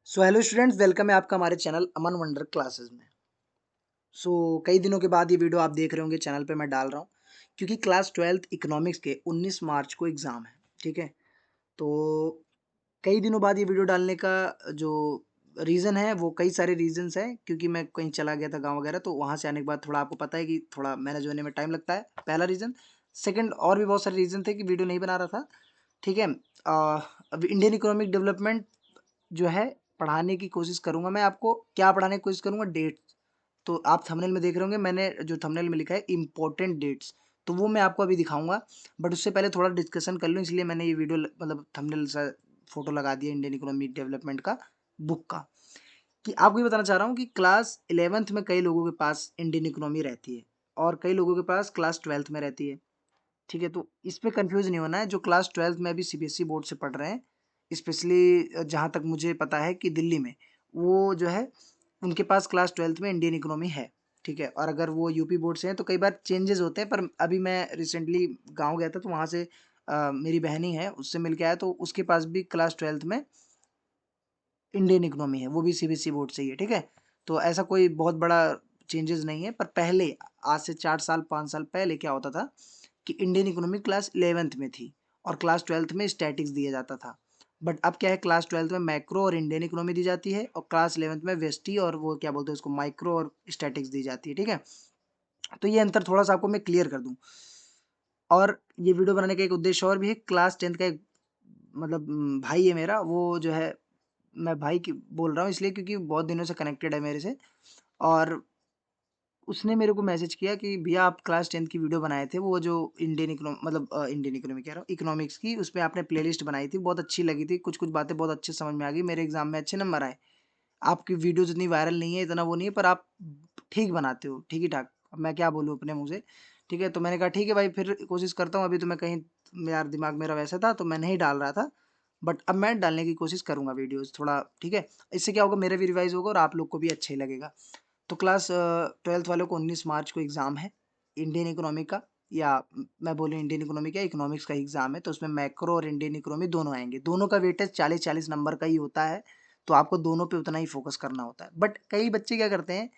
So hello students, welcome है आपका हमारे चैनल अमन वंडर क्लासेस में। कई दिनों के बाद ये वीडियो आप देख रहे होंगे चैनल पे मैं डाल रहा हूँ क्योंकि क्लास 12th इकोनॉमिक्स के 19 मार्च को एग्ज़ाम है। ठीक है, तो कई दिनों बाद ये वीडियो डालने का जो रीज़न है वो कई सारे रीज़न्स हैं, क्योंकि मैं कहीं चला गया था गाँव वगैरह, तो वहाँ से आने के बाद थोड़ा आपको पता है कि थोड़ा मैनेज होने में टाइम लगता है, पहला रीज़न। सेकंड, और भी बहुत सारे रीज़न थे कि वीडियो नहीं बना रहा था। ठीक है, अब इंडियन इकोनॉमिक डेवलपमेंट जो है पढ़ाने की कोशिश करूँगा। मैं आपको क्या पढ़ाने की कोशिश करूँगा? डेट्स। तो आप थंबनेल में देख रहे होंगे, मैंने जो थंबनेल में लिखा है इम्पोर्टेंट डेट्स, तो वो मैं आपको अभी दिखाऊँगा। बट उससे पहले थोड़ा डिस्कशन कर लूँ, इसलिए मैंने ये वीडियो मतलब थंबनेल सा फ़ोटो लगा दिया इंडियन इकोनॉमिक डेवलपमेंट का, बुक का। कि आपको ये बताना चाह रहा हूँ कि क्लास 11th में कई लोगों के पास इंडियन इकोनॉमी रहती है और कई लोगों के पास क्लास 12th में रहती है। ठीक है, तो इस पे कंफ्यूज नहीं होना है। जो क्लास 12th में अभी सीबीएसई बोर्ड से पढ़ रहे हैं, स्पेशली जहाँ तक मुझे पता है कि दिल्ली में, वो जो है उनके पास क्लास 12th में इंडियन इकोनॉमी है। ठीक है, और अगर वो यूपी बोर्ड से हैं तो कई बार चेंजेस होते हैं, पर अभी मैं रिसेंटली गांव गया था तो वहाँ से मेरी बहनी है, उससे मिल के आया, तो उसके पास भी क्लास 12th में इंडियन इकोनॉमी है, वो भी सीबीएसई बोर्ड से ही है। ठीक है, तो ऐसा कोई बहुत बड़ा चेंजेस नहीं है, पर पहले आज से 4 साल 5 साल पहले क्या होता था कि इंडियन इकोनॉमी क्लास 11th में थी और क्लास 12th में स्टैटिक्स दिया जाता था। बट अब क्या है, क्लास 12th में मैक्रो और इंडियन इकोनॉमी दी जाती है और क्लास 11th में वेस्टी और वो क्या बोलते हैं उसको, माइक्रो और स्टैटिक्स दी जाती है। ठीक है, तो ये अंतर थोड़ा सा आपको मैं क्लियर कर दूं। और ये वीडियो बनाने का एक उद्देश्य और भी है। क्लास 10th का एक मतलब भाई है मेरा, वो जो है, मैं भाई की बोल रहा हूँ इसलिए क्योंकि बहुत दिनों से कनेक्टेड है मेरे से, और उसने मेरे को मैसेज किया कि भैया आप क्लास 10th की वीडियो बनाए थे, वो जो इंडियन इकोनॉमी मतलब इंडियन इकोनॉमी कह रहा हूँ, इकोनॉमिक्स की, उसमें आपने प्लेलिस्ट बनाई थी, बहुत अच्छी लगी थी, कुछ कुछ बातें बहुत अच्छे समझ में आ गई, मेरे एग्जाम में अच्छे नंबर आए। आपकी वीडियोज इतनी वायरल नहीं है, इतना वो नहीं है, पर आप ठीक बनाते हो, ठीक ही ठाक। अब मैं क्या बोलूँ अपने मुँह से। ठीक है, तो मैंने कहा ठीक है भाई, फिर कोशिश करता हूँ। अभी तो मैं कहीं, यार दिमाग मेरा वैसा था तो मैं नहीं डाल रहा था, बट अब मैं डालने की कोशिश करूंगा वीडियोस थोड़ा। ठीक है, इससे क्या होगा, मेरा भी रिवाइज होगा और आप लोग को भी अच्छा ही लगेगा। तो क्लास 12th वालों को 19 मार्च को एग्ज़ाम है इंडियन इकोनॉमी का, या मैं बोलूँ इंडियन इकोनॉमी का, इकोनॉमिक्स का एग्ज़ाम है, तो उसमें मैक्रो और इंडियन इकोनॉमी दोनों आएंगे। दोनों का वेटेज 40-40 नंबर का ही होता है, तो आपको दोनों पे उतना ही फोकस करना होता है। बट कई बच्चे क्या करते हैं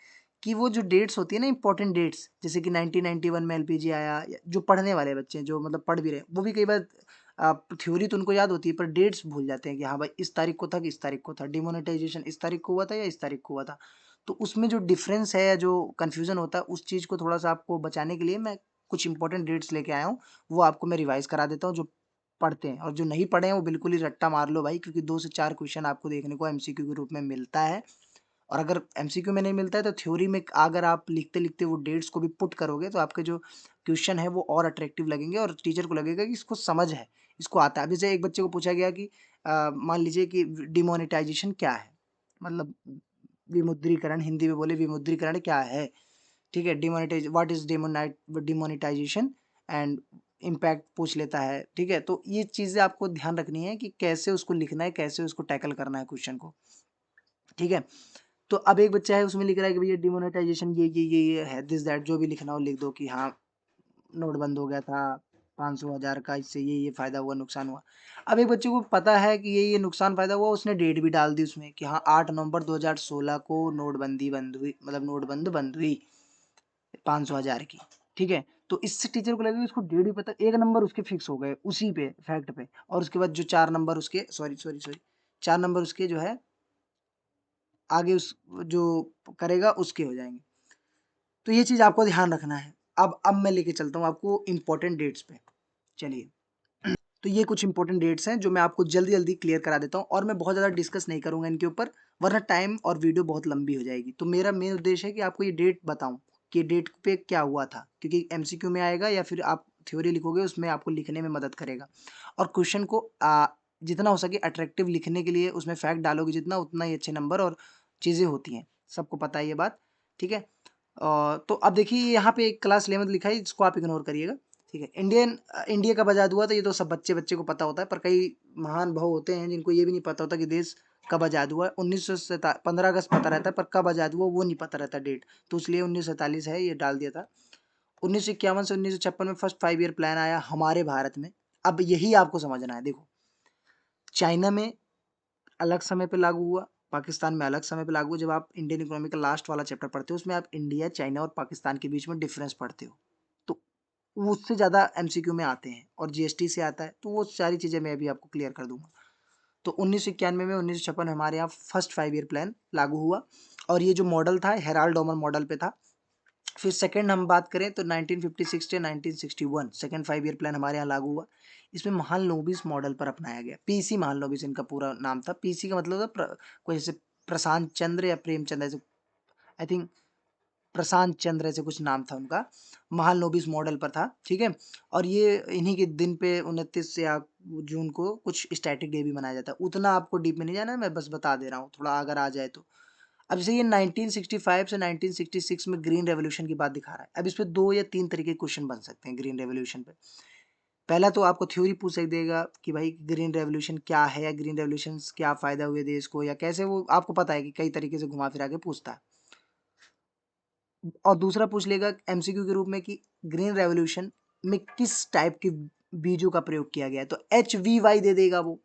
कि वो जो डेट्स होती है ना, इंपॉर्टेंट डेट्स, जैसे कि 1991 में एलपीजी आया, जो पढ़ने वाले बच्चे हैं, जो मतलब पढ़ भी रहे हैं, वो भी कई बार थ्योरी तो उनको याद होती है पर डेट्स भूल जाते हैं कि हाँ भाई इस तारीख को था कि इस तारीख को था, डिमोनेटाइजेशन इस तारीख को हुआ था या इस तारीख को हुआ था। तो उसमें जो डिफरेंस है या जो कन्फ्यूजन होता है, उस चीज़ को थोड़ा सा आपको बचाने के लिए मैं कुछ इंपॉर्टेंट डेट्स लेके आया हूँ, वो आपको मैं रिवाइज करा देता हूँ। जो पढ़ते हैं और जो नहीं पढ़े हैं वो बिल्कुल ही रट्टा मार लो भाई, क्योंकि 2 से 4 क्वेश्चन आपको देखने को एमसीक्यू के रूप में मिलता है। और अगर एमसीक्यू में नहीं मिलता है तो थ्योरी में अगर आप लिखते लिखते वो डेट्स को भी पुट करोगे तो आपके जो क्वेश्चन है वो और अट्रैक्टिव लगेंगे और टीचर को लगेगा कि इसको समझ है, इसको आता है। अभी जैसे एक बच्चे को पूछा गया कि मान लीजिए कि डिमोनेटाइजेशन क्या है, मतलब विमुद्रीकरण, हिंदी में बोले विमुद्रीकरण क्या है। ठीक है, demonetise what is demonetisation and impact पूछ लेता है। ठीक है, तो ये चीज़ें आपको ध्यान रखनी है कि कैसे उसको लिखना है, कैसे उसको टैकल करना है क्वेश्चन को। ठीक है, तो अब एक बच्चा है, उसमें लिख रहा है कि भैया डिमोनेटाइजेशन ये है, दिस दैट, जो भी लिखना हो लिख दो कि हाँ नोट बंद हो गया था, 500,000 का, इससे ये फायदा हुआ, नुकसान हुआ। अब एक बच्चे को पता है कि ये नुकसान फायदा हुआ, उसने डेट भी डाल दी उसमें कि हाँ 8 नवंबर 2016 को नोटबंदी बंद हुई, मतलब नोटबंद बंद हुई 500,000 की। ठीक है, तो इससे टीचर को लगेगा इसको डेट भी पता, 1 नंबर उसके फिक्स हो गए उसी पे, फैक्ट पे, और उसके बाद जो 4 नंबर उसके, सॉरी 4 नंबर उसके जो है आगे उस जो करेगा उसके हो जाएंगे। तो ये चीज़ आपको ध्यान रखना है। अब मैं लेके चलता हूँ आपको इम्पोर्टेंट डेट्स पे। चलिए, तो ये कुछ इंपॉर्टेंट डेट्स हैं जो मैं आपको जल्दी जल्दी क्लियर करा देता हूँ, और मैं बहुत ज़्यादा डिस्कस नहीं करूँगा इनके ऊपर, वरना टाइम और वीडियो बहुत लंबी हो जाएगी। तो मेरा मेन उद्देश्य है कि आपको ये डेट बताऊँ कि डेट पे क्या हुआ था, क्योंकि एमसीक्यू में आएगा या फिर आप थ्योरी लिखोगे उसमें आपको लिखने में मदद करेगा। और क्वेश्चन को जितना हो सके अट्रैक्टिव लिखने के लिए उसमें फैक्ट डालोगे जितना, उतना ही अच्छे नंबर और चीज़ें होती हैं, सबको पता है ये बात। ठीक है, तो अब देखिए यहाँ पे एक क्लास 11th लिखा है, इसको आप इग्नोर करिएगा। ठीक है, इंडिया कब आज़ाद हुआ था, ये तो सब बच्चे बच्चे को पता होता है, पर कई महान भाव होते हैं जिनको ये भी नहीं पता होता कि देश कब आज़ाद हुआ है। 15 अगस्त पता रहता है, पर कब आज़ाद हुआ वो नहीं पता रहता डेट, तो इसलिए 1947 है, ये डाल दिया था। 1951 से 1956 में फर्स्ट 5 ईयर प्लान आया हमारे भारत में। अब यही आपको समझना है। देखो, चाइना में अलग समय पे लागू हुआ, पाकिस्तान में अलग समय पे लागू। जब आप इंडियन इकोनॉमी का लास्ट वाला चैप्टर पढ़ते हो उसमें आप इंडिया, चाइना और पाकिस्तान के बीच में डिफरेंस पढ़ते हो, तो वो उससे ज़्यादा एमसीक्यू में आते हैं, और जीएसटी से आता है, तो वो सारी चीज़ें मैं अभी आपको क्लियर कर दूंगा। तो 1991 में 1956 में हमारे यहाँ फर्स्ट 5 ईयर प्लान लागू हुआ, और ये जो मॉडल था हेराल्ड डोमर मॉडल पे था। फिर सेकंड हम बात करें तो 1956 से 1961 सेकंड 5 ईयर प्लान हमारे यहाँ लागू हुआ। इसमें महालनोबिस मॉडल पर अपनाया गया। पीसी महालनोबिस इनका पूरा नाम था। पीसी का मतलब था कोई जैसे प्रशांत चंद्र या प्रेमचंद, ऐसे आई थिंक प्रशांत चंद्र ऐसे कुछ नाम था उनका। महालनोबिस मॉडल पर था, ठीक है। और ये इन्हीं के दिन पे 29 या जून को कुछ स्टैटिक डे भी मनाया जाता है। उतना आपको डीप में नहीं जाना है, मैं बस बता दे रहा हूँ, थोड़ा अगर आ जाए तो। अब जैसे ये 1965 से 1966 में ग्रीन रेवोल्यूशन की बात दिखा रहा है। अब इस पे 2 या 3 तरीके के क्वेश्चन बन सकते हैं ग्रीन रेवोल्यूशन पे। पहला तो आपको थ्योरी पूछ सक देगा कि भाई ग्रीन रेवोल्यूशन क्या है, या ग्रीन रेवोल्यूशन क्या फायदा हुए देश को, या कैसे, वो आपको पता है कि कई तरीके से घुमा फिरा के पूछता है। और दूसरा पूछ लेगा एमसीक्यू के रूप में कि ग्रीन रेवोल्यूशन में किस टाइप के बीजों का प्रयोग किया गया है, तो HVY दे देगा वो,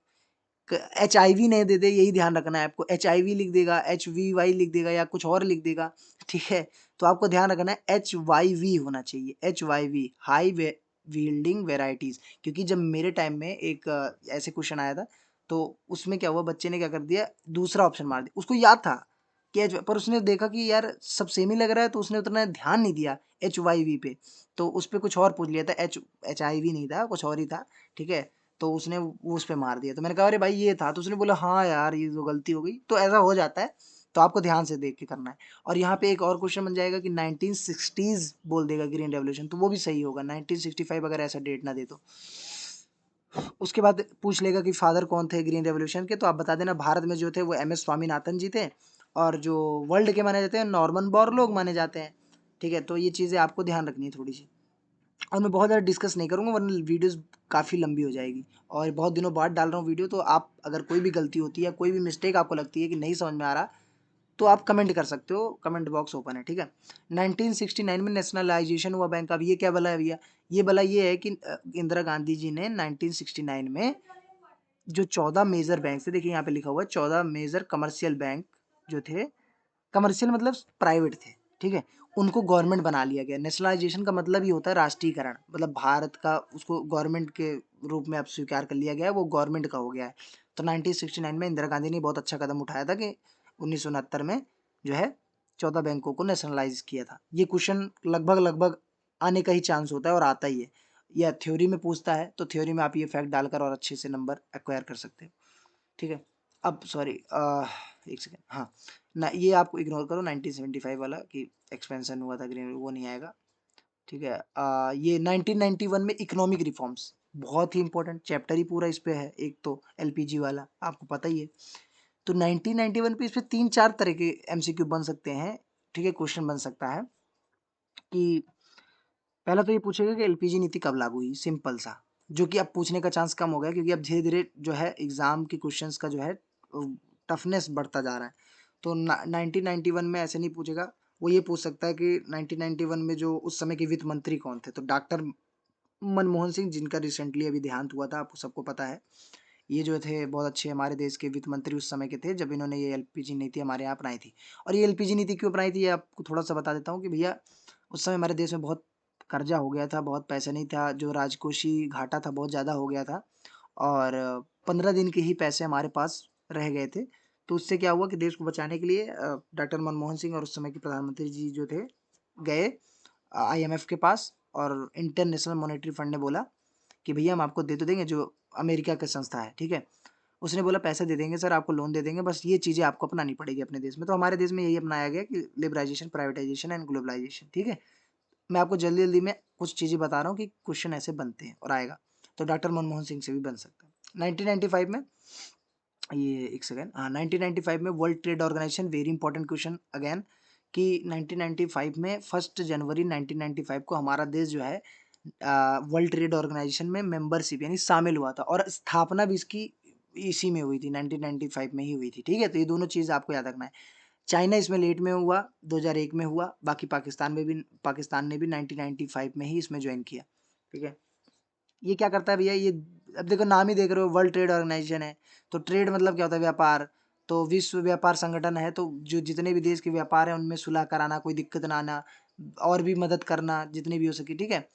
HIV नहीं दे दे, यही ध्यान रखना है आपको। HIV लिख देगा, HVY लिख देगा, या कुछ और लिख देगा, ठीक है। तो आपको ध्यान रखना है HYV होना चाहिए, HYV हाई यील्डिंग वेराइटीज। क्योंकि जब मेरे टाइम में एक ऐसे क्वेश्चन आया था, तो उसमें क्या हुआ, बच्चे ने क्या कर दिया, दूसरा ऑप्शन मार दिया। उसको याद था कि पर उसने देखा कि यार सब सेम ही लग रहा है, तो उसने उतना ध्यान नहीं दिया HYV पे, तो उस पर कुछ और पूछ लिया था। HIV नहीं था, कुछ और ही था, ठीक है। तो उसने वो उस पे मार दिया। तो मैंने कहा अरे भाई ये था, तो उसने बोला हाँ यार ये तो गलती हो गई। तो ऐसा हो जाता है, तो आपको ध्यान से देख के करना है। और यहाँ पे एक और क्वेश्चन बन जाएगा कि 1960s बोल देगा ग्रीन रेवोल्यूशन, तो वो भी सही होगा 1965 अगर ऐसा डेट ना दे तो। उसके बाद पूछ लेगा कि फादर कौन थे ग्रीन रेवोल्यूशन के, तो आप बता देना भारत में जो थे वो MS स्वामीनाथन जी थे, और जो वर्ल्ड के माने जाते हैं नॉर्मन बोरलॉग माने जाते हैं, ठीक है। तो ये चीज़ें आपको ध्यान रखनी है थोड़ी सी। और मैं बहुत ज़्यादा डिस्कस नहीं करूँगा वरना वीडियोस काफ़ी लंबी हो जाएगी, और बहुत दिनों बाद डाल रहा हूँ वीडियो। तो आप अगर कोई भी गलती होती है या कोई भी मिस्टेक आपको लगती है कि नहीं समझ में आ रहा, तो आप कमेंट कर सकते हो, कमेंट बॉक्स ओपन है, ठीक है। 1969 में नेशनलाइजेशन हुआ बैंक का। अब ये क्या बोला है भैया, ये बोला ये है कि इंदिरा गांधी जी ने 1969 में जो 14 मेजर बैंक थे, देखिए यहाँ पे लिखा हुआ है 14 मेजर कमर्शियल बैंक जो थे, कमर्शियल मतलब प्राइवेट थे, ठीक है, उनको गवर्नमेंट बना लिया गया। नेशनलाइजेशन का मतलब ही होता है राष्ट्रीयकरण, मतलब भारत का उसको गवर्नमेंट के रूप में अब स्वीकार कर लिया गया है, वो गवर्नमेंट का हो गया है। तो 1969 में इंदिरा गांधी ने बहुत अच्छा कदम उठाया था कि 1969 में जो है 14 बैंकों को नेशनलाइज किया था। ये क्वेश्चन लगभग लगभग आने का ही चांस होता है, और आता ही है, या थ्योरी में पूछता है, तो थ्योरी में आप ये फैक्ट डालकर और अच्छे से नंबर एक्वायर कर सकते हो, ठीक है। अब सॉरी, एक सेकेंड, हाँ ना, ये आपको इग्नोर करो 1975 वाला कि एक्सपेंशन हुआ था ग्रीन, वो नहीं आएगा, ठीक है। ये 1991 में इकोनॉमिक रिफॉर्म्स, बहुत ही इंपॉर्टेंट चैप्टर ही पूरा इस पे है। एक तो LPG वाला आपको पता ही है। तो 1991 पे इस पे 3-4 तरह के MCQ बन सकते हैं, ठीक है, क्वेश्चन बन सकता है कि पहला तो ये पूछेगा कि LPG नीति कब लागू हुई, सिंपल सा, जो कि अब पूछने का चांस कम हो गया, क्योंकि अब धीरे धीरे जो है एग्जाम के क्वेश्चंस का जो है टफनेस बढ़ता जा रहा है। तो 1991 में ऐसे नहीं पूछेगा। वो ये पूछ सकता है कि 1991 में जो उस समय के वित्त मंत्री कौन थे, तो डॉक्टर मनमोहन सिंह, जिनका रिसेंटली अभी देहांत हुआ था, आपको सबको पता है। ये जो थे बहुत अच्छे हमारे देश के वित्त मंत्री उस समय के थे, जब इन्होंने ये LPG नीति हमारे यहाँ अपनाई थी। और ये LPG नीति क्यों अपनाई थी, ये आपको थोड़ा सा बता देता हूँ कि भैया उस समय हमारे देश में बहुत कर्जा हो गया था, बहुत पैसा नहीं था, जो राजकोषीय घाटा था बहुत ज़्यादा हो गया था, और 15 दिन के ही पैसे हमारे पास रह गए थे। तो उससे क्या हुआ कि देश को बचाने के लिए डॉक्टर मनमोहन सिंह और उस समय के प्रधानमंत्री जी जो थे, गए IMF के पास, और इंटरनेशनल मॉनेटरी फंड ने बोला कि भैया हम आपको दे तो देंगे, जो अमेरिका की संस्था है, ठीक है, उसने बोला पैसे दे देंगे सर, आपको लोन दे देंगे, बस ये चीज़ें आपको अपनानी पड़ेगी अपने देश में। तो हमारे देश में यही अपनाया गया कि लिबराइजेशन, प्राइवेटाइजेशन एंड ग्लोबलाइजेशन, ठीक है। मैं आपको जल्दी जल्दी में कुछ चीज़ें बता रहा हूँ कि क्वेश्चन ऐसे बनते हैं और आएगा। तो डॉक्टर मनमोहन सिंह से भी बन सकता है। 1995 में, ये एक सेकेंड, हाँ 1995 में world trade organisation, very important question again, कि 1995 में 1 जनवरी 1995 को हमारा देश जो है वर्ल्ड ट्रेड ऑर्गेनाइजेशन में मेंबरशिप यानी शामिल हुआ था, और स्थापना भी इसकी इसी में हुई थी, 1995 में ही हुई थी, ठीक है। तो ये दोनों चीज़ आपको याद रखना है। चाइना इसमें लेट में हुआ, 2001 में हुआ, बाकी पाकिस्तान ने भी 1995 में ही इसमें ज्वाइन किया, ठीक है। ये क्या करता है भैया, ये अब देखो नाम ही देख रहे हो, वर्ल्ड ट्रेड ऑर्गेनाइजेशन है, तो ट्रेड मतलब क्या होता है, व्यापार। तो विश्व व्यापार संगठन है, तो जो जितने भी देश के व्यापार हैं उनमें सुलह कराना, कोई दिक्कत ना आना, और भी मदद करना जितनी भी हो सके, ठीक है।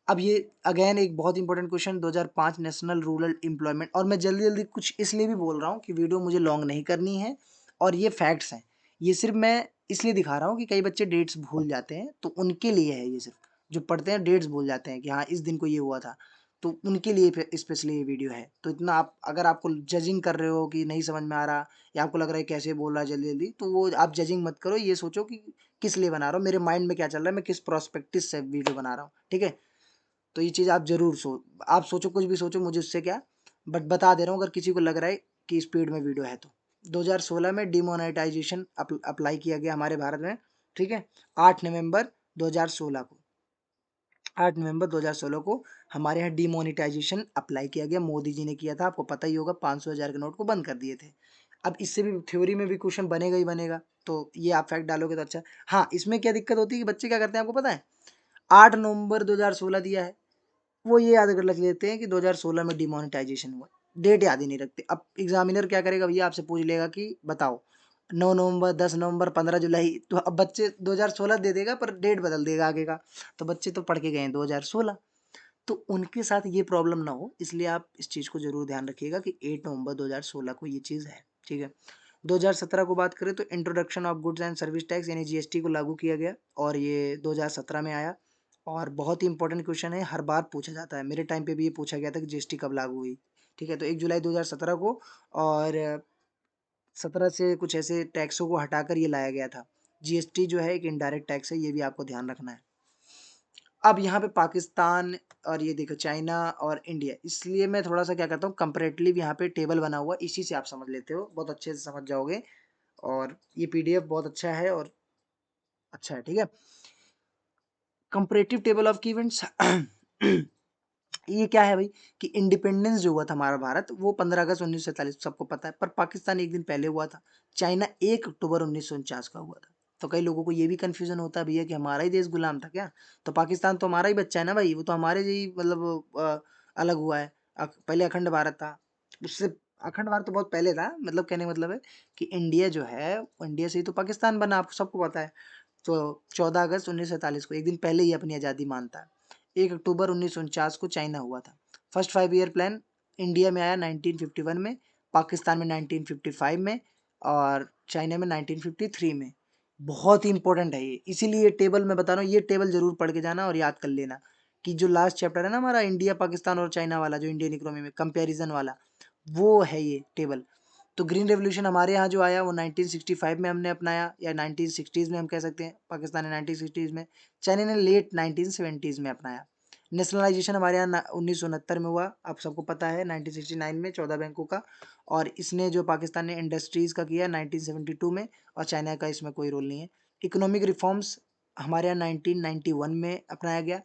अब ये अगेन एक बहुत important question, 2005 national rural employment, और मैं जल्दी जल्दी कुछ इसलिए भी बोल रहा हूँ कि वीडियो मुझे लॉन्ग नहीं करनी है, और ये फैक्ट्स हैं, ये सिर्फ मैं इसलिए दिखा रहा हूँ कि कई बच्चे डेट्स भूल जाते हैं, तो उनके लिए है ये सिर्फ, जो पढ़ते हैं डेट्स भूल जाते हैं कि हाँ इस दिन को ये हुआ था, तो उनके लिए स्पेशली ये वीडियो है। तो इतना आप अगर आपको जजिंग कर रहे हो कि नहीं समझ में आ रहा, या आपको लग रहा है कैसे बोल रहा है जल्दी जल्दी, तो वो आप जजिंग मत करो, ये सोचो कि किस लिए बना रहा हूँ, मेरे माइंड में क्या चल रहा है, मैं किस प्रोस्पेक्टिव से वीडियो बना रहा हूँ, ठीक है। तो ये चीज़ आप ज़रूर आप सोचो, कुछ भी सोचो, मुझे उससे क्या, बट बता दे रहा हूँ अगर किसी को लग रहा है कि स्पीड में वीडियो है तो। 2016 में डिमोनेटाइजेशन अप्लाई किया गया हमारे भारत में, ठीक है। 8 नवंबर 2016 को, 8 नवंबर 2016 को हमारे यहाँ डिमोनेटाइजेशन अप्लाई किया गया, मोदी जी ने किया था, आपको पता ही होगा, 500,000 के नोट को बंद कर दिए थे। अब इससे भी थ्योरी में भी क्वेश्चन बनेगा ही बनेगा, तो ये आप फैक्ट डालोगे तो अच्छा। हाँ, इसमें क्या दिक्कत होती है कि बच्चे क्या करते हैं आपको पता है, 8 नवंबर 2016 दिया है, वो ये याद कर रख लेते हैं कि 2016 में डिमोनेटाइजेशन हुआ, डेट याद ही नहीं रखते। अब एग्जामिनर क्या करेगा भैया, आपसे पूछ लेगा कि बताओ 9 नवंबर, 10 नवंबर, 15 जुलाई, तो अब बच्चे 2016 दे देगा पर डेट बदल देगा आगे का, तो बच्चे तो पढ़ के गए हैं 2016, तो उनके साथ ये प्रॉब्लम ना हो, इसलिए आप इस चीज़ को जरूर ध्यान रखिएगा कि 8 नवंबर 2016 को ये चीज़ है, ठीक है। 2017 को बात करें तो introduction of goods and service tax यानी जीएसटी को लागू किया गया, और ये 2017 में आया, और बहुत ही इंपॉर्टेंट क्वेश्चन है, हर बार पूछा जाता है, मेरे टाइम पे भी ये पूछा गया था कि जीएसटी कब लागू हुई, ठीक है। तो 1 जुलाई 2017 को, और 17 से कुछ ऐसे टैक्सों को हटाकर ये लाया गया था। जीएसटी जो है एक इनडायरेक्ट टैक्स है, ये भी आपको ध्यान रखना है। अब यहाँ पे पाकिस्तान, और ये देखो चाइना और इंडिया, इसलिए मैं थोड़ा सा क्या करता हूँ, कंपैरेटिव यहाँ पे टेबल बना हुआ, इसी से आप समझ लेते हो, बहुत अच्छे से समझ जाओगे, और ये पीडीएफ बहुत अच्छा है, और अच्छा है, ठीक है। कंपैरेटिव टेबल ऑफ की इवेंट्स ये क्या है भाई, कि इंडिपेंडेंस जो हुआ था हमारा भारत, वो 15 अगस्त 1947, सबको पता है, पर पाकिस्तान एक दिन पहले हुआ था। चाइना 1 अक्टूबर 1949 का हुआ था। तो कई लोगों को ये भी कंफ्यूजन होता है भैया कि हमारा ही देश गुलाम था क्या, तो पाकिस्तान तो हमारा ही बच्चा है ना भाई, वो तो हमारे ही मतलब अलग हुआ है। पहले अखंड भारत था, उससे अखंड भारत तो बहुत पहले था, मतलब कहने का मतलब है कि इंडिया जो है, इंडिया से ही तो पाकिस्तान बना, आपको सबको पता है। तो 14 अगस्त 1947 को, एक दिन पहले ही अपनी आज़ादी मानता है। 1 अक्टूबर 1949 को चाइना हुआ था। फर्स्ट 5 ईयर प्लान इंडिया में आया 1951 में, पाकिस्तान में 1955 में, और चाइना में 1953 में। बहुत ही इंपॉर्टेंट है ये, इसीलिए ये टेबल मैं बता रहा हूँ, ये टेबल जरूर पढ़ के जाना और याद कर लेना कि जो लास्ट चैप्टर है ना हमारा, इंडिया पाकिस्तान और चाइना वाला, जो इंडियन इकोनॉमी में कंपैरिजन वाला, वो है ये टेबल। तो ग्रीन रेवोल्यूशन हमारे यहाँ जो आया वो 1965 में हमने अपनाया, या 1960s में हम कह सकते हैं, पाकिस्तान ने 1960s में, चाइना ने लेट 1970s में अपनाया। नेशनलाइजेशन हमारे यहाँ 1969 में हुआ, आप सबको पता है, 1969 में 14 बैंकों का, और इसने जो पाकिस्तान ने इंडस्ट्रीज़ का किया 1972 में, और चाइना का इसमें कोई रोल नहीं है। इकोनॉमिक रिफॉर्म्स हमारे यहाँ 1991 में अपनाया गया,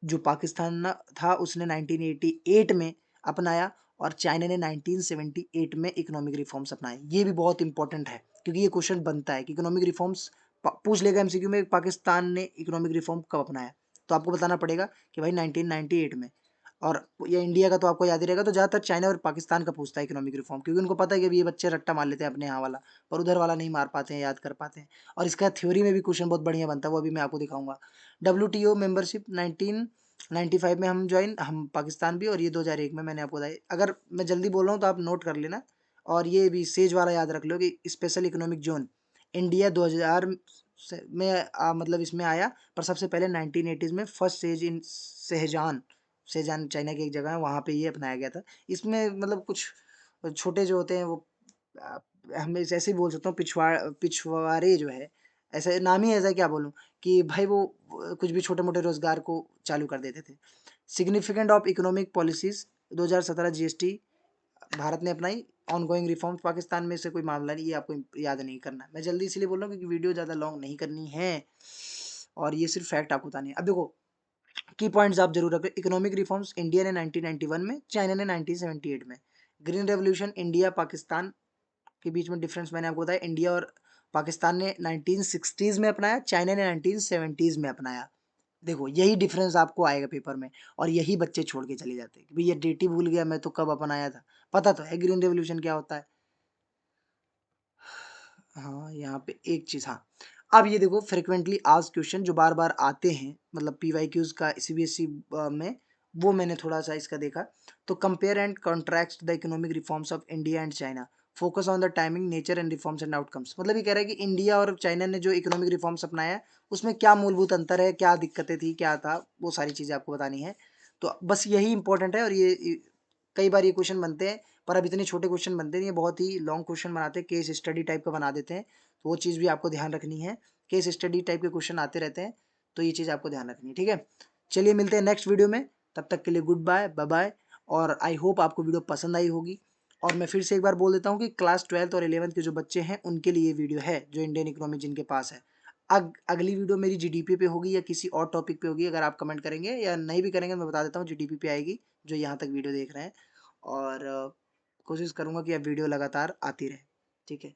जो पाकिस्तान था उसने 1988 में अपनाया, और चाइना ने 1978 में इकोनॉमिक रिफॉर्म्स अपनाए। ये भी बहुत इंपॉर्टेंट है, क्योंकि ये क्वेश्चन बनता है कि इकोनॉमिक रिफॉर्म्स पूछ लेगा एमसीक्यू में, पाकिस्तान ने इकोनॉमिक रिफॉर्म कब अपनाया, तो आपको बताना पड़ेगा कि भाई 1998 में। और ये इंडिया का तो आपको याद ही रहेगा, तो ज़्यादातर चाइना और पाकिस्तान का पूछता है इकोनॉमिक रिफॉर्म, क्योंकि उनको पता है कि अभी ये बच्चे रट्टा मार लेते हैं अपने यहाँ वाला, पर उधर वाला नहीं मार पाते हैं, याद कर पाते हैं। और इसका थ्योरी में भी क्वेश्चन बहुत बढ़िया बनता है, वो अभी मैं आपको दिखाऊंगा। WTO मेंबरशिप 1995 में हम ज्वाइन, हम पाकिस्तान भी, और ये 2001 में मैंने आपको बताया। अगर मैं जल्दी बोल रहा हूँ तो आप नोट कर लेना, और ये भी सेज वाला याद रख लो कि स्पेशल इकोनॉमिक जोन इंडिया 2000 में मतलब इसमें आया, पर सबसे पहले 1980s में first SEZ in Shenzhen, Shenzhen China की एक जगह है, वहाँ पे ये अपनाया गया था। इसमें मतलब कुछ छोटे जो होते हैं वो, आ, हम ऐसे ही बोल सकता हूँ, पिछवाड़े जो है, ऐसे नाम ही ऐसा है, क्या बोलूँ, कि भाई वो कुछ भी छोटे मोटे रोजगार को चालू कर देते थे। Significant of economic policies 2017 GST Bharat ने अपनाई। ऑनगोइंग रिफॉर्म्स पाकिस्तान में से कोई मामला नहीं, ये आपको याद नहीं करना है। मैं जल्दी इसलिए बोल रहा हूँ क्योंकि वीडियो ज़्यादा लॉन्ग नहीं करनी है, और ये सिर्फ फैक्ट आपको बतानी है। अब देखो, की पॉइंट्स आप जरूर रखें। इकोनॉमिक रिफॉर्म्स इंडिया ने 1991 में, चाइना ने 1978 में। ग्रीन रेवोल्यूशन इंडिया पाकिस्तान के बीच में डिफरेंस मैंने आपको बताया, इंडिया और पाकिस्तान ने 1960s में अपनाया, चाइना ने 1970s में अपनाया। देखो यही डिफरेंस आपको आएगा पेपर में, और यही बच्चे छोड़ के चले जाते हैं कि भाई ये डेट ही भूल गया, मैं तो कब अपनाया था। पता तो है ग्रीन रेवोल्यूशन क्या होता है। हाँ, यहाँ पे एक चीज़, हाँ। अब ये देखो फ्रीक्वेंटली आस्क्ड क्वेश्चन जो बार-बार आते हैं, मतलब पीवाईक्यूज़ का सीबीएसई में, वो मैंने थोड़ा-सा इसका देखा। तो compare and contrast the economic reforms of India and China. Focus on the timing, nature and reforms and outcomes. मतलब ये कह रहा है कि इंडिया और चाइना ने जो इकोनॉमिक रिफॉर्म्स अपनाया है, उसमें क्या मूलभूत अंतर है, क्या दिक्कतें थी, क्या था, वो सारी चीज़ें आपको बतानी है। तो बस यही इम्पोर्टेंट है, और ये कई बार ये क्वेश्चन बनते हैं, पर अब इतने छोटे क्वेश्चन बनते नहीं, ये बहुत ही लॉन्ग क्वेश्चन बनाते हैं, केस स्टडी टाइप का बना देते हैं। तो वो चीज़ भी आपको ध्यान रखनी है। केस स्टडी टाइप के क्वेश्चन आते रहते हैं, तो ये चीज़ आपको ध्यान रखनी है, ठीक है? चलिए मिलते हैं नेक्स्ट वीडियो में, तब तक के लिए गुड बाय, बाय बाय। और आई होप आपको वीडियो पसंद आई होगी। और मैं फिर से एक बार बोल देता हूँ कि क्लास 12th और 11th के जो बच्चे हैं, उनके लिए ये वीडियो है, जो इंडियन इकोनॉमी जिनके पास है। अगली वीडियो मेरी जीडीपी पे होगी या किसी और टॉपिक पे होगी, अगर आप कमेंट करेंगे या नहीं भी करेंगे, मैं बता देता हूँ जीडीपी पे आएगी, जो यहाँ तक वीडियो देख रहे हैं। और कोशिश करूँगा कि अब वीडियो लगातार आती रहे, ठीक है?